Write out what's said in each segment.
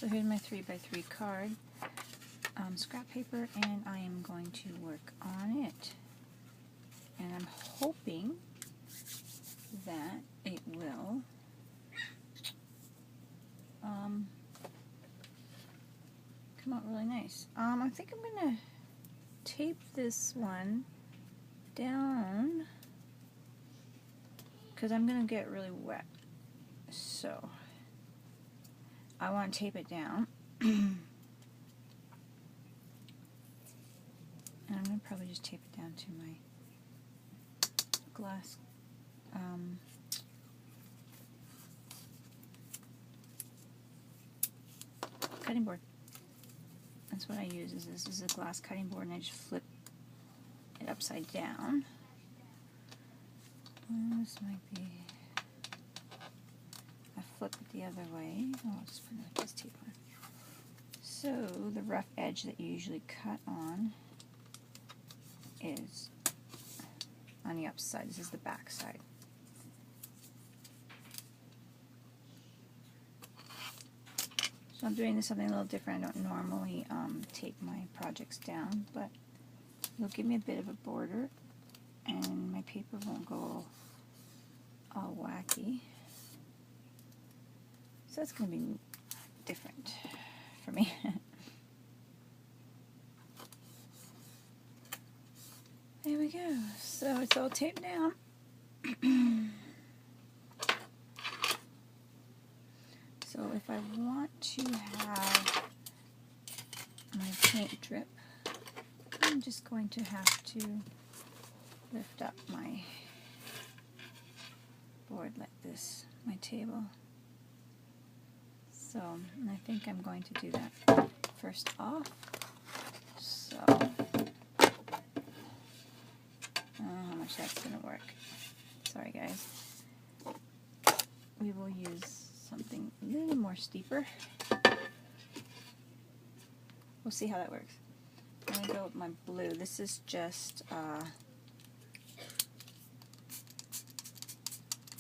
So here's my 3x3 card, scrap paper, and I am going to work on it. And I'm hoping that it will come out really nice. I think I'm going to tape this one down because I'm going to get really wet. So I want to tape it down. And I'm going to probably just tape it down to my glass cutting board. That's what I use. This is a glass cutting board, and I just flip it upside down. This might be. I flip it the other way. Oh, I'll just put this tape on. So the rough edge that you usually cut on is on the upside. This is the back side. So I'm doing this something a little different. I don't normally tape my projects down, but it'll give me a bit of a border, and my paper won't go all wacky. So that's going to be different for me. There we go. So it's all taped down. So if I want to have my paint drip, I'm just going to have to lift up my board like this, my table. So I think I'm going to do that first off. So I don't know how much that's going to work. Sorry guys. We will use something a little more steeper. We'll see how that works. I'm going to go with my blue. This is just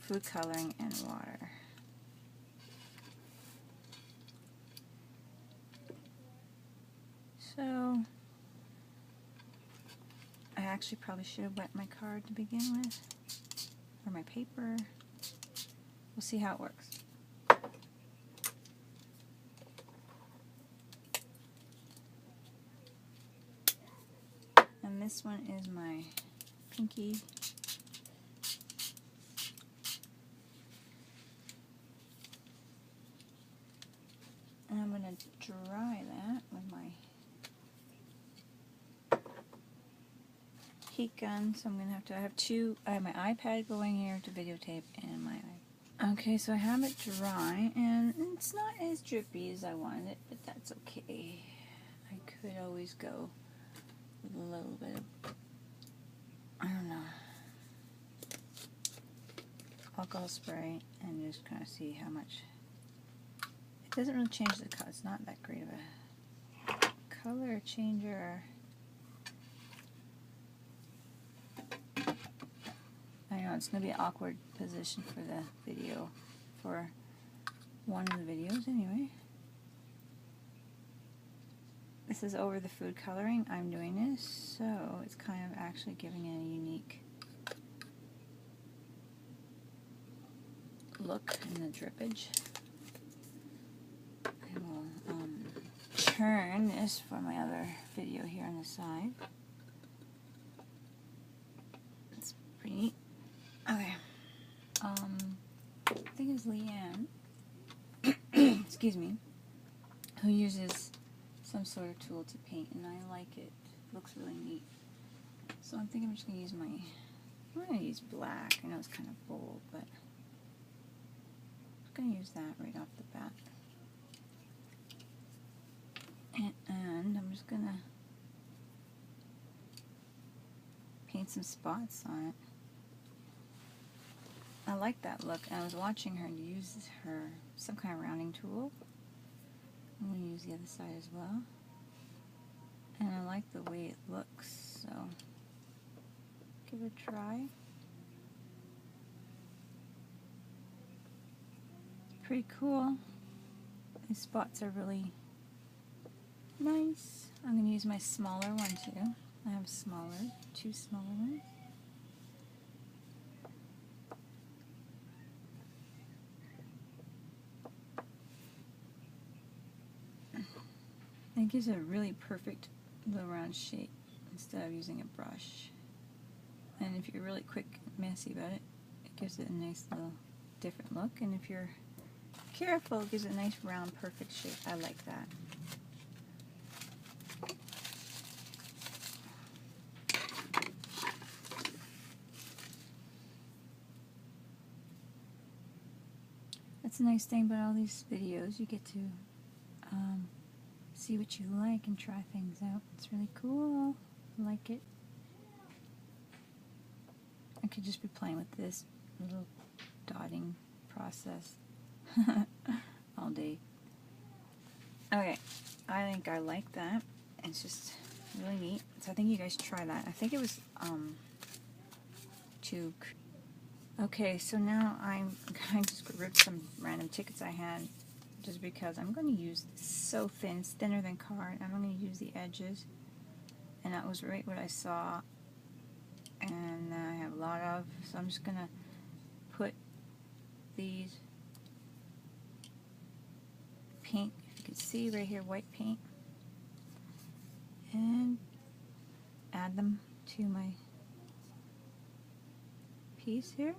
food coloring and water. So I actually probably should have wet my card to begin with, or my paper. We'll see how it works. And this one is my pinky. And I'm going to dry that with my heat gun. So I'm going to have I have my iPad going here to videotape and my iPad. Okay, so I have it dry, and it's not as drippy as I wanted it, but that's okay. I could always go with a little bit of, I don't know, alcohol spray and just kind of see how much. It doesn't really change the color. It's not that great of a color changer. I know it's going to be an awkward position for the video, for one of the videos anyway. This is over the food coloring. I'm doing this, so it's kind of actually giving it a unique look in the drippage. I will turn this for my other video here on the side. It's pretty neat. Okay. I think it's Leanne, excuse me, who uses some sort of tool to paint, and I like it. It looks really neat. So I think I'm just going to use I'm going to use black. I know it's kind of bold, but I'm going to use that right off the bat. And I'm just going to paint some spots on it. I like that look, and I was watching her use some kind of rounding tool. I'm going to use the other side as well. And I like the way it looks, so give it a try. Pretty cool. These spots are really nice. I'm going to use my smaller one too. I have two smaller ones. It gives a really perfect little round shape instead of using a brush. And if you're really quick and messy about it, it gives it a nice little different look. And if you're careful, it gives it a nice round perfect shape. I like that. That's a nice thing about all these videos. You get to see what you like and try things out. It's really cool. I like it. I could just be playing with this little dotting process all day. Okay, I think I like that. It's just really neat. So I think you guys try that. I think it was Okay, so now I'm going to just rip some random tickets I had just because I'm going to use this so thin. It's thinner than card. I'm going to use the edges. And that was right what I saw. And I have a lot of, so I'm just going to put these paint, if you can see right here, white paint, and add them to my piece here.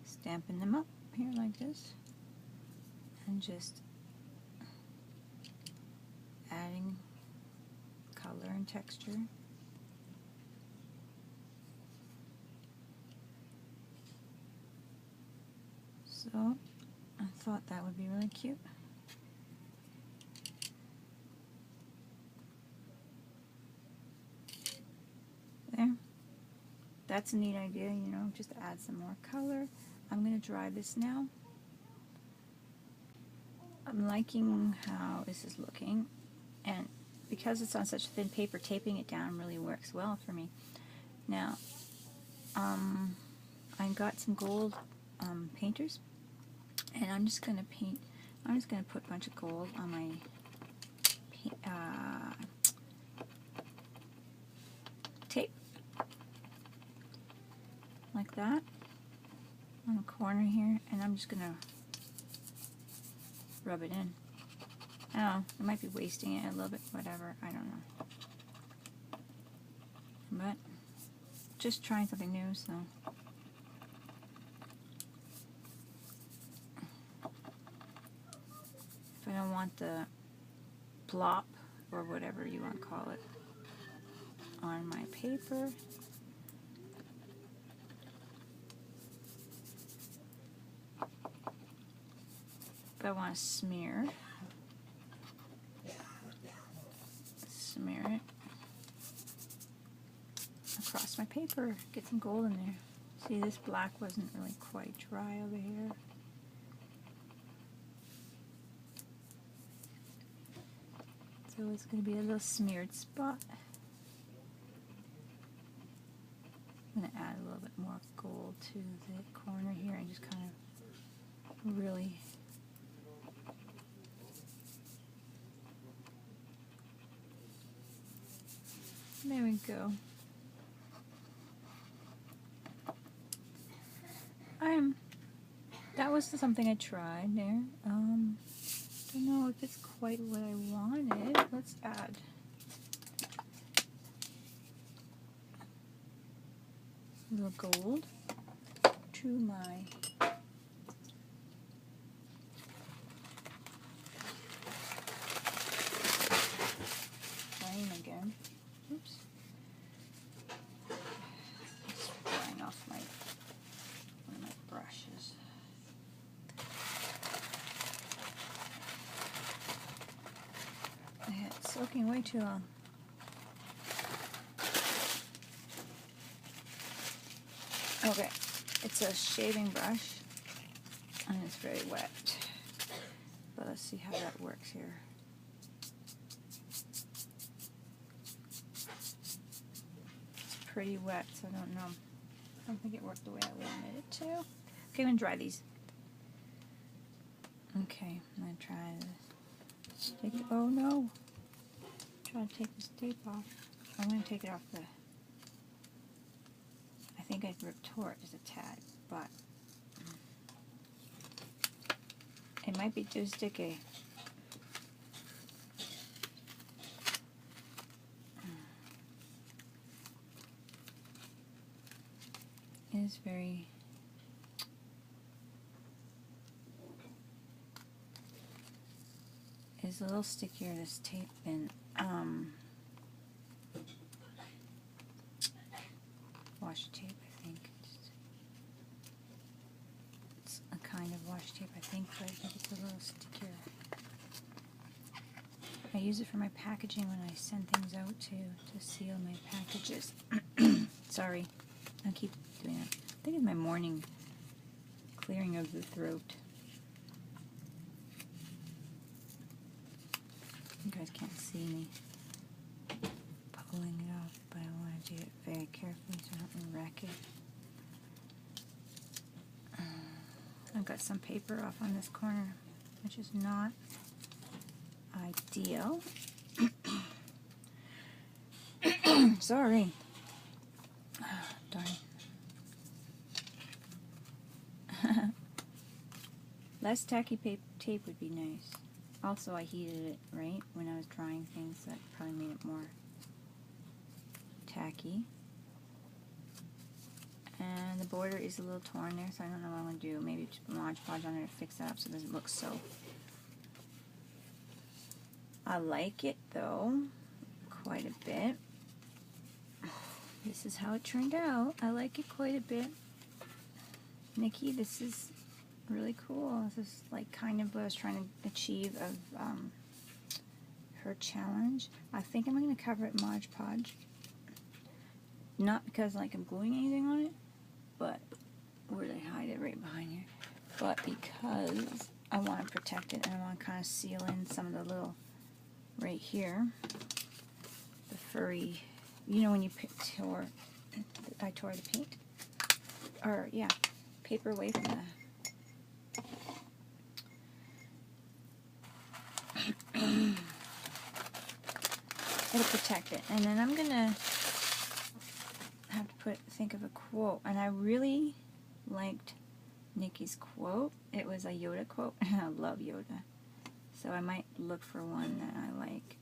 Stamping them up here like this, and just adding color and texture. So I thought that would be really cute. There. That's a neat idea, you know, just add some more color. I'm going to dry this now. I'm liking how this is looking, and because it's on such thin paper, taping it down really works well for me. Now, I got some gold painters, and I'm just going to paint, I'm just going to put a bunch of gold on my tape, like that, on the corner here, and I'm just going to rub it in. I don't know, I might be wasting it a little bit, whatever, I don't know. But, just trying something new, so. If I don't want the plop, or whatever you want to call it, on my paper, if I want to smear it across my paper, get some gold in there. See, this black wasn't really quite dry over here. So it's going to be a little smeared spot. I'm going to add a little bit more gold to the corner here and just kind of really there we go. That was something I tried there. Don't know if it's quite what I wanted. Let's add a little gold to my frame again. Oops. Just drying off one of my brushes. It's soaking way too long. Okay, it's a shaving brush and it's very wet. But let's see how that works here. It's pretty wet, so I don't know. don't think it worked the way I wanted it to. Okay, I'm going to dry these. Okay, I'm going to try this. Oh no! Try to take this tape off. I'm going to take it off the... I think I tore it just a tad, but it might be too sticky. It is very... It's a little stickier, this tape, than washi tape, I think. It's a kind of washi tape, I think, but I think it's a little stickier. I use it for my packaging when I send things out to seal my packages. Sorry, I keep doing that. I think it's my morning clearing of the throat. You guys can't see me pulling it off, but I want to do it very carefully so I don't wreck it. I've got some paper off on this corner, which is not ideal. Sorry. Darn. Less tacky tape would be nice. Also, I heated it, right, when I was drying things. That probably made it more tacky. And the border is a little torn there, so I don't know what I'm going to do. Maybe just Mod Podge on it to fix that up so it doesn't look so... I like it, though, quite a bit. This is how it turned out. I like it quite a bit. Nicky, this is really cool. This is like kind of what I was trying to achieve of her challenge. I think I'm going to cover it Mod Podge. Not because like I'm gluing anything on it, but where did I hide it? Right behind here. But because I want to protect it and I want to kind of seal in some of the little, right here, the furry, you know when you I tore the paint, or yeah, paper away from the it'll protect it. And then I'm gonna have to think of a quote, and I really liked Nicky's quote. It was a YodA quote, and I love YodA, so I might look for one that I like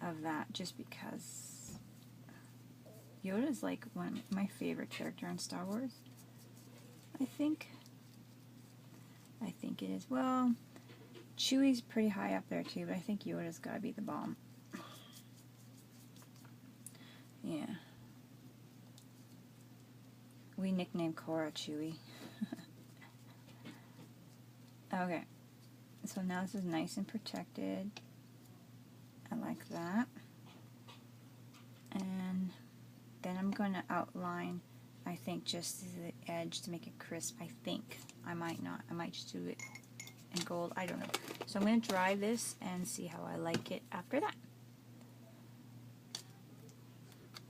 of that, just because YodA is like one of my favorite character in Star Wars. I think it is. Well, Chewie's pretty high up there too, but I think YodA's gotta be the bomb. Yeah. We nicknamed Cora Chewie. Okay. So now this is nice and protected. I like that. And then I'm going to outline, I think, just the edge to make it crisp. I think. I might not. I might just do it in gold. I don't know. So I'm going to dry this and see how I like it after that.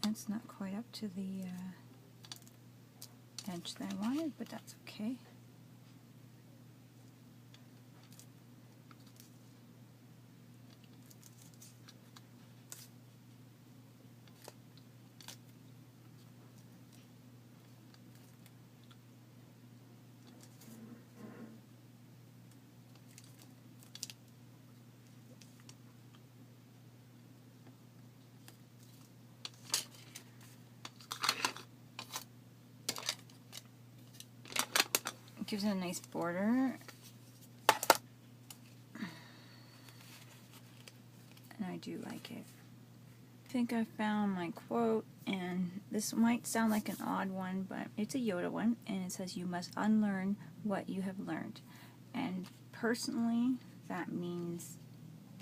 It's not quite up to the edge that I wanted, but that's okay. Gives it a nice border, and I do like it. I think I found my quote, and this might sound like an odd one, but it's a YodA one, and it says, "You must unlearn what you have learned." And personally, that means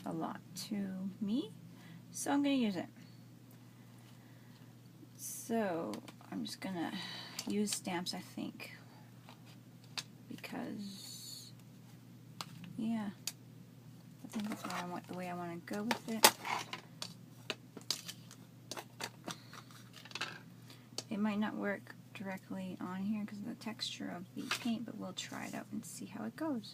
a lot to me, so I'm going to use it. So I'm just going to use stamps, I think. Because, yeah, I think that's what I want, the way I want to go with it. It might not work directly on here because of the texture of the paint, but we'll try it out and see how it goes.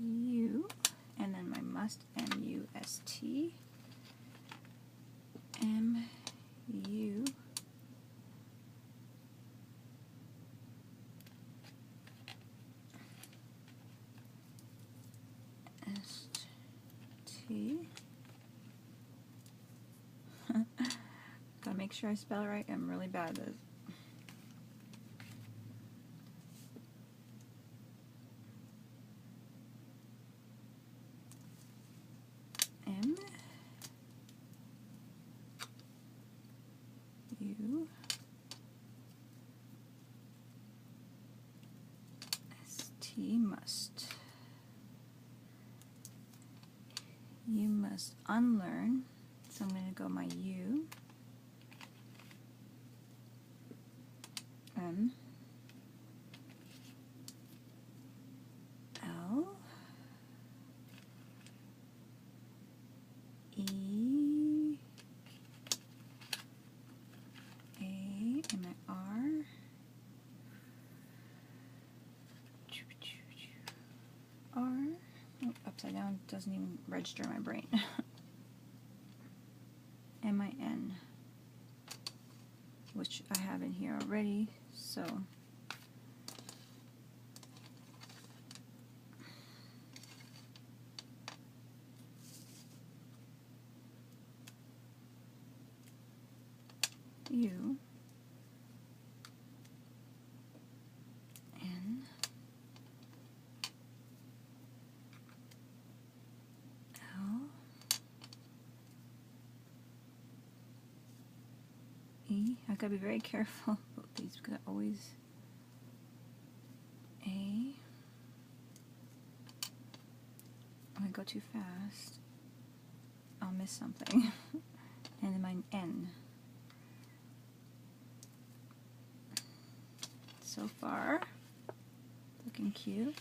U, and then my must, M-U-S-T, M-U, S-T. Gotta make sure I spell it right. I'm really bad at this. M U S T, must. You must unlearn. So I'm going to go my U, M, L, E, A, and my R, R, oh, upside down, doesn't even register in my brain. And my N, which I have in here already, so U, N, L, E. I gotta be very careful about these because I always A. When I go too fast, I'll miss something. And then my N. So far, looking cute.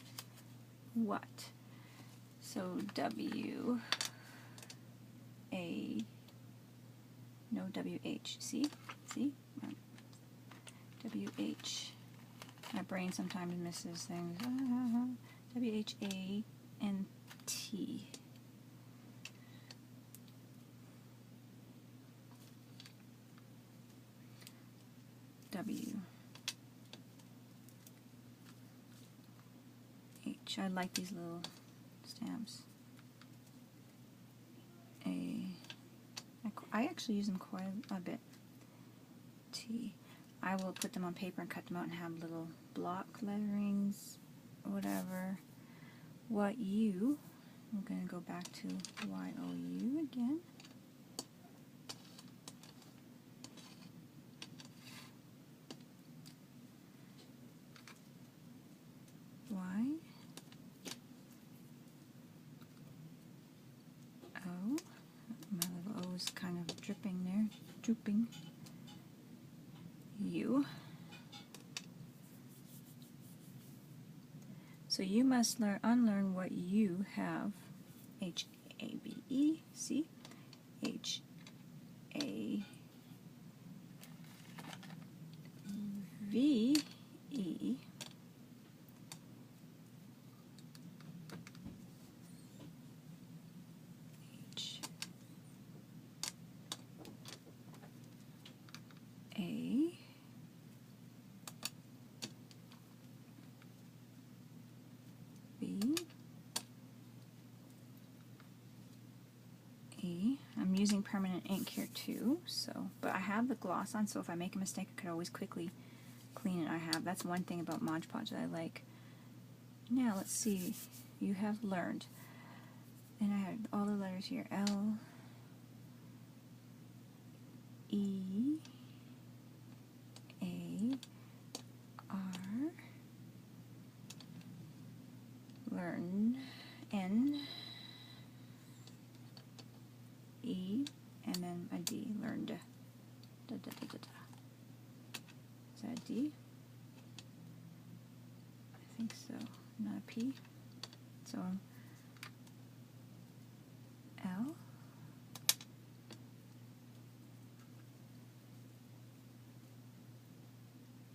What? So W, A, no, WH, see? WH. My brain sometimes misses things. WHANT. W. H. I like these little stamps. A. I actually use them quite a bit. T. I will put them on paper and cut them out and have little block letterings, whatever. What U? I'm going to go back to YOU again. Y. O. My little O is kind of dripping there, drooping. U. So you must unlearn what you have. H-A-B-E, C, H-A-V-E, H-A, B, E. I'm using permanent ink here too, so, but I have the gloss on, so if I make a mistake I could always quickly clean it. That's one thing about Mod Podge that I like. Now let's see, you have learned, and I have all the letters here, L, E, A, R, learn, N, E, and then a D, learned. Da, da, da, da, da. D. I think so. Not a P. So L.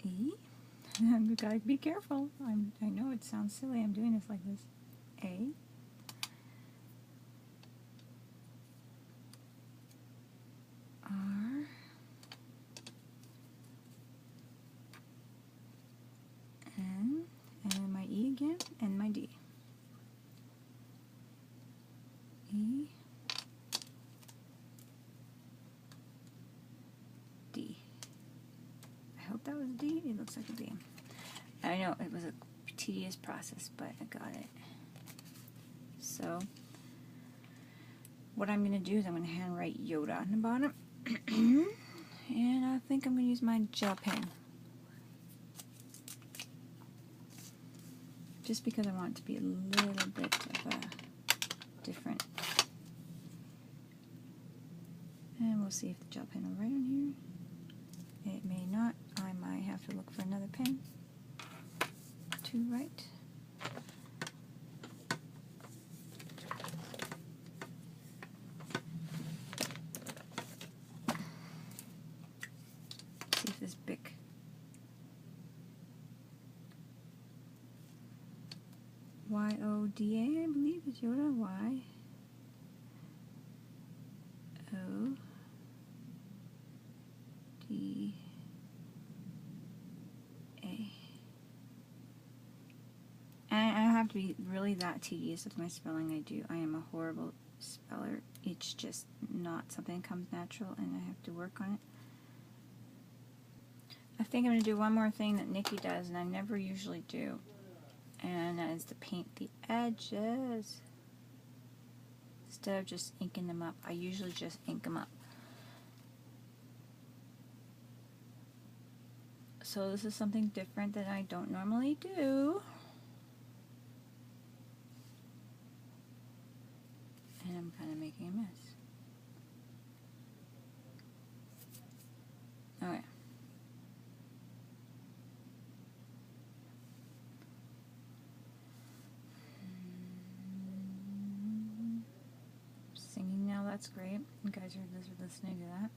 E. I've got to be careful. I know it sounds silly. I'm doing this like this. A. R. N. And then my E again, and my D. E. D. I hope that was a D. It looks like a D. I know it was a tedious process, but I got it. So what I'm going to do is I'm going to handwrite YodA on the bottom. And I think I'm going to use my gel pen. Just because I want it to be a little bit of a different. And we'll see if the gel pen will write on here. It may not. I might have to look for another pen to write. See if this Bic. YodA, I believe is YodA. Y. O. D. A. And I don't have to be really that tedious with my spelling. I am a horrible speller. It's just not something that comes natural, and I have to work on it. I think I'm going to do one more thing that Nicky does, and I never usually do. And that is to paint the edges. Instead of just inking them up, I usually just ink them up. So this is something different that I don't normally do. And I'm kind of making a mess. Okay. Singing now, that's great. You guys are listening to that.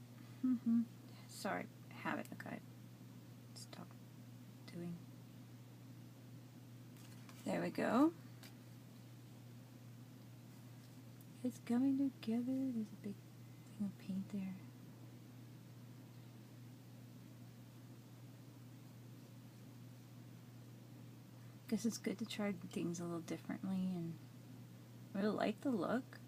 Sorry, habit. Okay. Stop doing. There we go. It's coming together. There's a big thing of paint there. Guess it's good to try things a little differently, and I really like the look.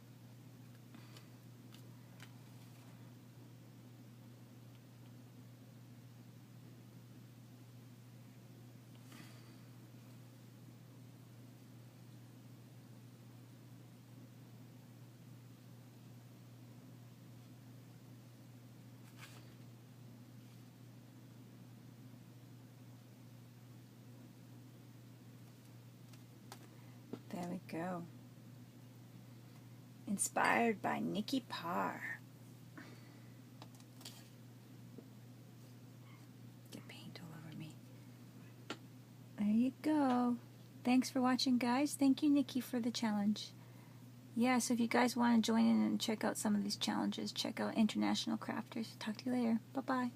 There we go. Inspired by Nicky Parr. Get paint all over me. There you go. Thanks for watching, guys. Thank you, Nicky, for the challenge. Yeah, so if you guys want to join in and check out some of these challenges, check out International Crafters. Talk to you later. Bye-bye.